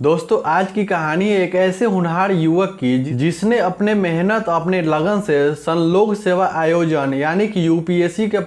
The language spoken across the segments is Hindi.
दोस्तों आज की कहानी है एक ऐसे होनहार युवक की जिसने अपने मेहनत अपने लगन से संलोक सेवा आयोजन यानी कि यूपीएससी के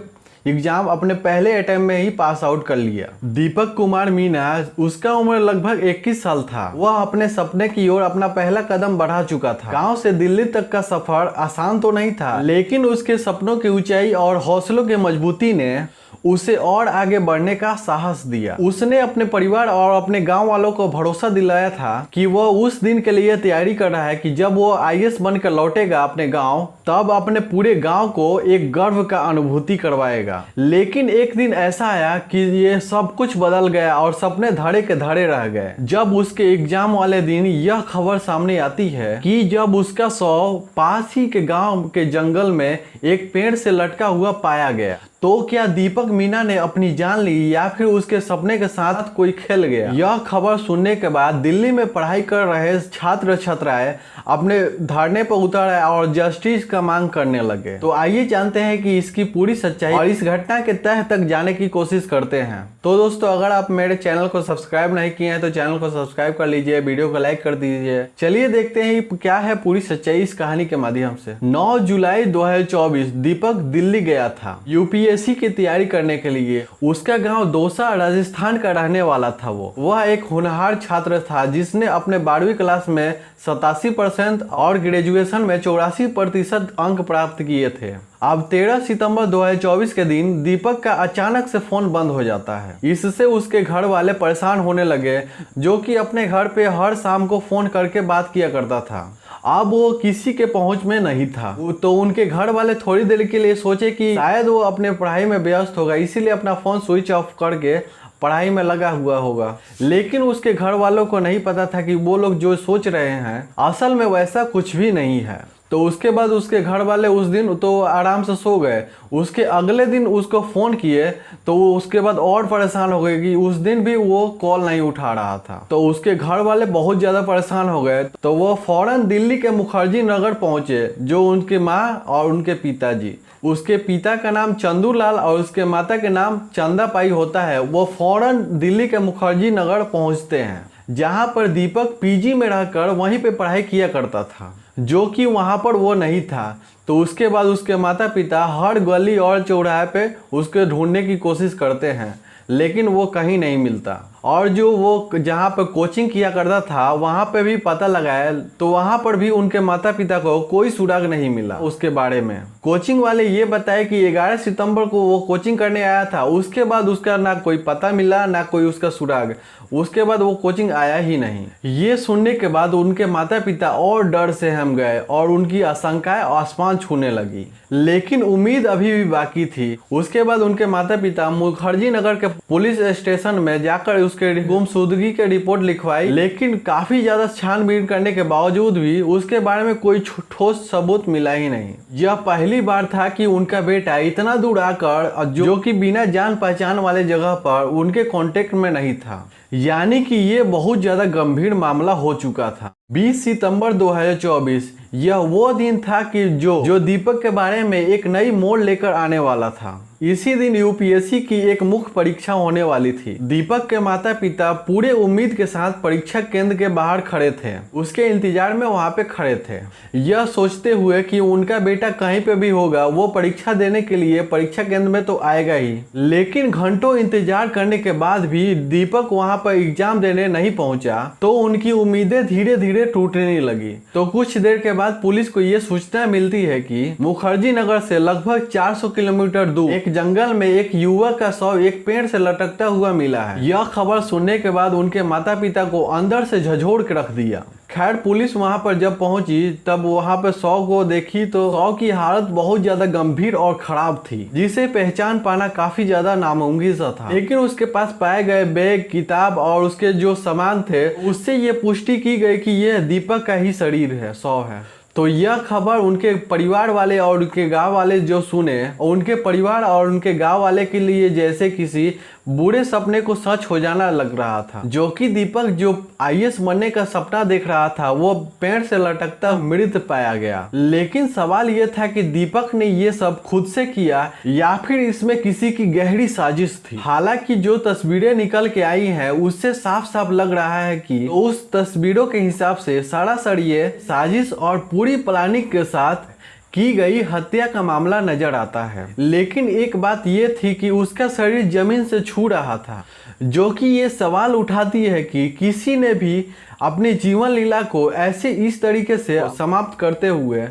एग्जाम अपने पहले अटेम्प्ट में ही पास आउट कर लिया। दीपक कुमार मीना, उसका उम्र लगभग 21 साल था। वह अपने सपने की ओर अपना पहला कदम बढ़ा चुका था। गांव से दिल्ली तक का सफर आसान तो नहीं था, लेकिन उसके सपनों की ऊंचाई और हौसलों की मजबूती ने उसे और आगे बढ़ने का साहस दिया। उसने अपने परिवार और अपने गांव वालों को भरोसा दिलाया था कि वह उस दिन के लिए तैयारी कर रहा है कि जब वो आईएएस बनकर लौटेगा अपने गांव, तब अपने पूरे गांव को एक गर्व का अनुभूति करवाएगा। लेकिन एक दिन ऐसा आया कि ये सब कुछ बदल गया और सपने धड़े के धड़े रह गए। जब उसके एग्जाम वाले दिन यह खबर सामने आती है कि जब उसका शव पास ही के गांव के जंगल में एक पेड़ से लटका हुआ पाया गया, तो क्या दीपक मीना ने अपनी जान ली या फिर उसके सपने के साथ कोई खेल गया? यह खबर सुनने के बाद दिल्ली में पढ़ाई कर रहे छात्र छात्राएं अपने धरने पर उतर आए और जस्टिस का मांग करने लगे। तो आइए जानते हैं कि इसकी पूरी सच्चाई और इस घटना के तह तक जाने की कोशिश करते हैं। तो दोस्तों अगर आप मेरे चैनल को सब्सक्राइब नहीं किए हैं तो चैनल को सब्सक्राइब कर लीजिए, वीडियो को लाइक कर दीजिए। चलिए देखते हैं क्या है पूरी सच्चाई इस कहानी के माध्यम से। 9 जुलाई 2024 दीपक दिल्ली गया था यूपीएससी की तैयारी करने के लिए। उसका गांव दौसा राजस्थान का रहने वाला था। वह एक होनहार छात्र था जिसने अपने 12वीं क्लास में 87% और ग्रेजुएशन में 84% अंक प्राप्त किए थे। अब 13 सितंबर 2024 के दिन दीपक का अचानक से फोन बंद हो जाता है। इससे उसके घर वाले परेशान होने लगे, जो कि अपने घर पे हर शाम को फोन करके बात किया करता था। अब वो किसी के पहुंच में नहीं था, तो उनके घर वाले थोड़ी देर के लिए सोचे कि शायद वो अपने पढ़ाई में व्यस्त होगा, इसीलिए अपना फोन स्विच ऑफ करके पढ़ाई में लगा हुआ होगा। लेकिन उसके घर वालों को नहीं पता था कि वो लोग जो सोच रहे हैं असल में वैसा कुछ भी नहीं है। तो उसके बाद उसके घर वाले उस दिन तो आराम से सो गए। उसके अगले दिन उसको फ़ोन किए तो वो उसके बाद और परेशान हो गए कि उस दिन भी वो कॉल नहीं उठा रहा था। तो उसके घर वाले बहुत ज़्यादा परेशान हो गए, तो वो फौरन दिल्ली के मुखर्जी नगर पहुँचे, जो उनकी माँ और उनके पिताजी, उसके पिता का नाम चंदूलाल और उसके माता के नाम चंदापाई होता है, वो फौरन दिल्ली के मुखर्जी नगर पहुँचते हैं, जहाँ पर दीपक पीजी में रहकर वहीं पे पढ़ाई किया करता था, जो कि वहाँ पर वो नहीं था। तो उसके बाद उसके माता पिता हर गली और चौराहे पे उसके ढूंढने की कोशिश करते हैं, लेकिन वो कहीं नहीं मिलता। और जो वो जहाँ पर कोचिंग किया करता था वहाँ पे भी पता लगाया, तो वहाँ पर भी उनके माता पिता को कोई सुराग नहीं मिला उसके बारे में। कोचिंग वाले ये बताए कि 11 सितंबर को वो कोचिंग करने आया था, उसके बाद उसका ना कोई पता मिला ना कोई उसका सुराग। उसके बाद वो कोचिंग आया ही नहीं। ये सुनने के बाद उनके माता पिता और डर से हम गए और उनकी आशंकाएं आसमान छूने लगी। लेकिन उम्मीद अभी भी बाकी थी। उसके बाद उनके माता पिता मुखर्जी नगर के पुलिस स्टेशन में जाकर उसके गुमशुदगी की रिपोर्ट लिखवाई, लेकिन काफी ज्यादा छानबीन करने के बावजूद भी उसके बारे में कोई ठोस सबूत मिला ही नहीं। यह पहली बार था कि उनका बेटा इतना दूर आकर, जो कि बिना जान पहचान वाले जगह पर उनके कांटेक्ट में नहीं था, यानी कि ये बहुत ज्यादा गंभीर मामला हो चुका था। 20 सितंबर 2024 यह वो दिन था कि जो दीपक के बारे में एक नई मोड़ लेकर आने वाला था। इसी दिन यूपीएससी की एक मुख्य परीक्षा होने वाली थी। दीपक के माता पिता पूरे उम्मीद के साथ परीक्षा केंद्र के बाहर खड़े थे, उसके इंतजार में वहां पे खड़े थे, यह सोचते हुए कि उनका बेटा कहीं पे भी होगा, वो परीक्षा देने के लिए परीक्षा केंद्र में तो आएगा ही। लेकिन घंटों इंतजार करने के बाद भी दीपक वहां पर एग्जाम देने नहीं पहुंचा, तो उनकी उम्मीदें धीरे धीरे टूटने लगी। तो कुछ देर के बाद पुलिस को यह सूचना मिलती है कि मुखर्जी नगर से लगभग 400 किलोमीटर दूर एक जंगल में एक युवक का शव एक पेड़ से लटकता हुआ मिला है। यह खबर सुनने के बाद उनके माता पिता को अंदर से झंझोड़ के रख दिया। खैर पुलिस वहां पर जब पहुंची तब वहां पर शव को देखी तो शव की हालत बहुत ज्यादा गंभीर और खराब थी, जिसे पहचान पाना काफी ज्यादा नामुमकिन सा था। लेकिन उसके पास पाए गए बैग, किताब और उसके जो सामान थे, उससे ये पुष्टि की गई कि यह दीपक का ही शरीर है, शव है। तो यह खबर उनके परिवार वाले और उनके गांव वाले जो सुने, उनके परिवार और उनके गांव वाले के लिए जैसे किसी बुरे सपने को सच हो जाना लग रहा था, जो कि दीपक जो आईएएस बनने का सपना देख रहा था वो पेड़ से लटकता मृत पाया गया। लेकिन सवाल ये था कि दीपक ने ये सब खुद से किया या फिर इसमें किसी की गहरी साजिश थी। हालांकि जो तस्वीरें निकल के आई हैं उससे साफ साफ लग रहा है कि उस तस्वीरों के हिसाब से सरासर ये साजिश और पूरी प्लानिंग के साथ की गई हत्या का मामला नजर आता है। लेकिन एक बात यह थी कि उसका शरीर जमीन से छू रहा था, जो कि ये सवाल उठाती है कि किसी ने भी अपनी जीवन लीला को ऐसे इस तरीके से समाप्त करते हुए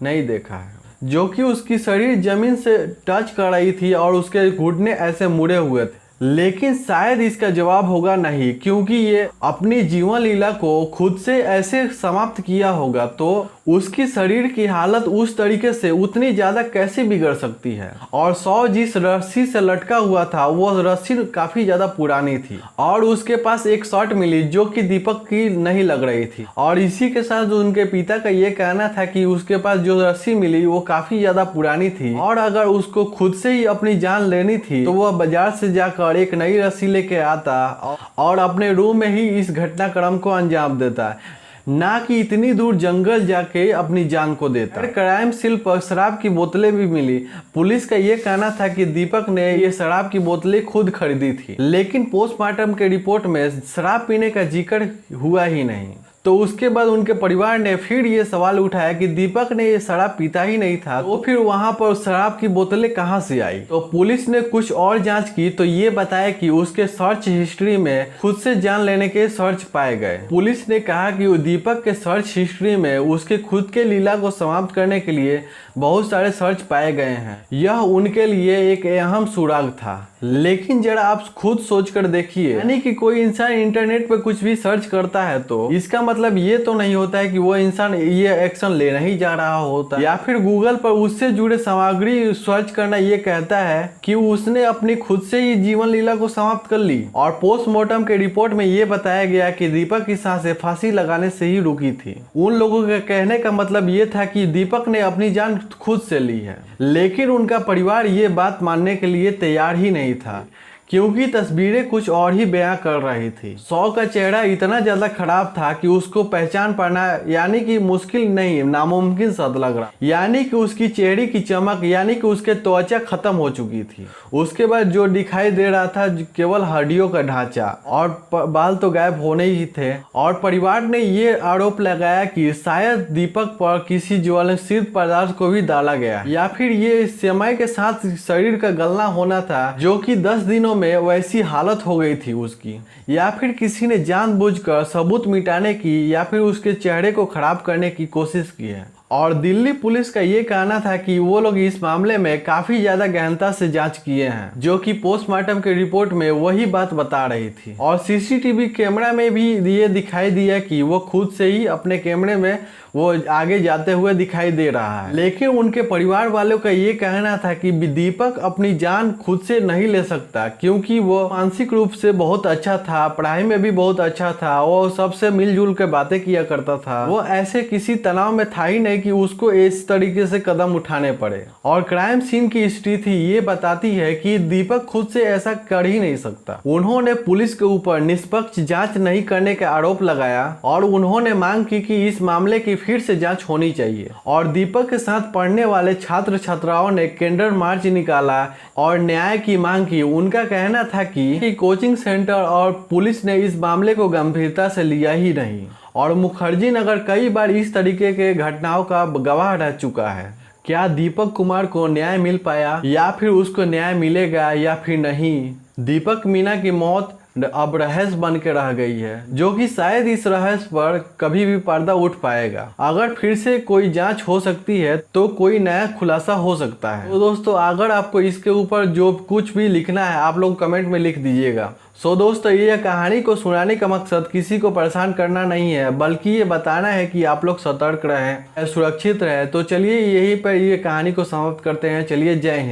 नहीं देखा है, जो कि उसकी शरीर जमीन से टच कर रही थी और उसके घुटने ऐसे मुड़े हुए थे। लेकिन शायद इसका जवाब होगा नहीं, क्योंकि ये अपनी जीवन लीला को खुद से ऐसे समाप्त किया होगा तो उसकी शरीर की हालत उस तरीके से उतनी ज्यादा कैसे बिगड़ सकती है। और 100 जिस रस्सी से लटका हुआ था वो रस्सी काफी ज्यादा पुरानी थी और उसके पास एक शर्ट मिली जो कि दीपक की नहीं लग रही थी। और इसी के साथ उनके पिता का ये कहना था कि उसके पास जो रस्सी मिली वो काफी ज्यादा पुरानी थी और अगर उसको खुद से ही अपनी जान लेनी थी तो वह बाजार से जाकर एक नई रस्सी लेके आता और अपने रूम में ही इस घटनाक्रम को अंजाम देता, ना कि इतनी दूर जंगल जाके अपनी जान को देता। क्राइम सीन पर शराब की बोतलें भी मिली। पुलिस का यह कहना था कि दीपक ने ये शराब की बोतलें खुद खरीदी थी, लेकिन पोस्टमार्टम के रिपोर्ट में शराब पीने का जिक्र हुआ ही नहीं। तो उसके बाद उनके परिवार ने फिर ये सवाल उठाया कि दीपक ने ये शराब पीता ही नहीं था तो फिर वहां पर शराब की बोतलें कहां से आई। तो पुलिस ने कुछ और जांच की तो ये बताया कि उसके सर्च हिस्ट्री में खुद से जान लेने के सर्च पाए गए। पुलिस ने कहा कि दीपक के सर्च हिस्ट्री में उसके खुद के लीला को समाप्त करने के लिए बहुत सारे सर्च पाए गए हैं। यह उनके लिए एक अहम सुराग था। लेकिन जरा आप खुद सोचकर देखिए, यानी कि कोई इंसान इंटरनेट पर कुछ भी सर्च करता है तो इसका मतलब ये तो नहीं होता है कि वो इंसान ये एक्शन लेना ही जा रहा होता, या फिर गूगल पर उससे जुड़े सामग्री सर्च करना ये कहता है कि उसने अपनी खुद से ही जीवन लीला को समाप्त कर ली। और पोस्टमार्टम के रिपोर्ट में ये बताया गया कि दीपक की सांसें फांसी लगाने से ही रुकी थी। उन लोगों के कहने का मतलब ये था कि दीपक ने अपनी जान खुद से ली है, लेकिन उनका परिवार ये बात मानने के लिए तैयार ही नहीं था, क्योंकि तस्वीरें कुछ और ही बयां कर रही थी। 100 का चेहरा इतना ज्यादा खराब था कि उसको पहचान पाना यानी कि मुश्किल नहीं नामुमकिन सा लग रहा, यानी कि उसकी चेहरे की चमक यानी कि उसके त्वचा खत्म हो चुकी थी। उसके बाद जो दिखाई दे रहा था केवल हड्डियों का ढांचा और बाल तो गायब होने ही थे। और परिवार ने ये आरोप लगाया कि शायद दीपक पर किसी ज्वलनशील पदार्थ को भी डाला गया या फिर ये समय के साथ शरीर का गलना होना था, जो कि 10 दिनों में वैसी हालत हो गई थी उसकी, या फिर किसी ने जानबूझकर सबूत मिटाने की या फिर उसके चेहरे को खराब करने की कोशिश की है। और दिल्ली पुलिस का ये कहना था कि वो लोग इस मामले में काफी ज्यादा गहनता से जांच किए हैं, जो कि पोस्टमार्टम के रिपोर्ट में वही बात बता रही थी। और सीसीटीवी कैमरा में भी ये दिखाई दिया कि वो खुद से ही अपने कैमरे में वो आगे जाते हुए दिखाई दे रहा है। लेकिन उनके परिवार वालों का ये कहना था कि दीपक अपनी जान खुद से नहीं ले सकता, क्योंकि वो मानसिक रूप से बहुत अच्छा था, पढ़ाई में भी बहुत अच्छा था, वो सबसे मिलजुल के बातें किया करता था, वो ऐसे किसी तनाव में था ही नहीं कि उसको इस तरीके से कदम उठाने पड़े। और क्राइम सीन की स्थिति ये बताती है कि दीपक खुद से ऐसा कर ही नहीं सकता। उन्होंने पुलिस के ऊपर निष्पक्ष जांच नहीं करने का आरोप लगाया और उन्होंने मांग की कि इस मामले की फिर से जांच होनी चाहिए। और दीपक के साथ पढ़ने वाले छात्र छात्राओं ने कैंडल मार्च निकाला और न्याय की मांग की। उनका कहना था कि कोचिंग सेंटर और पुलिस ने इस मामले को गंभीरता से लिया ही नहीं और मुखर्जी नगर कई बार इस तरीके के घटनाओं का गवाह रह चुका है। क्या दीपक कुमार को न्याय मिल पाया या फिर उसको न्याय मिलेगा या फिर नहीं? दीपक मीना की मौत अब रहस्य बन के रह गई है, जो कि शायद इस रहस्य पर कभी भी पर्दा उठ पाएगा। अगर फिर से कोई जांच हो सकती है तो कोई नया खुलासा हो सकता है। तो दोस्तों, अगर आपको इसके ऊपर जो कुछ भी लिखना है आप लोग कमेंट में लिख दीजिएगा। सो दोस्तों, ये कहानी को सुनाने का मकसद किसी को परेशान करना नहीं है, बल्कि ये बताना है कि आप लोग सतर्क रहें, सुरक्षित रहें। तो चलिए यहीं पर ये कहानी को समाप्त करते हैं। चलिए, जय हिंद।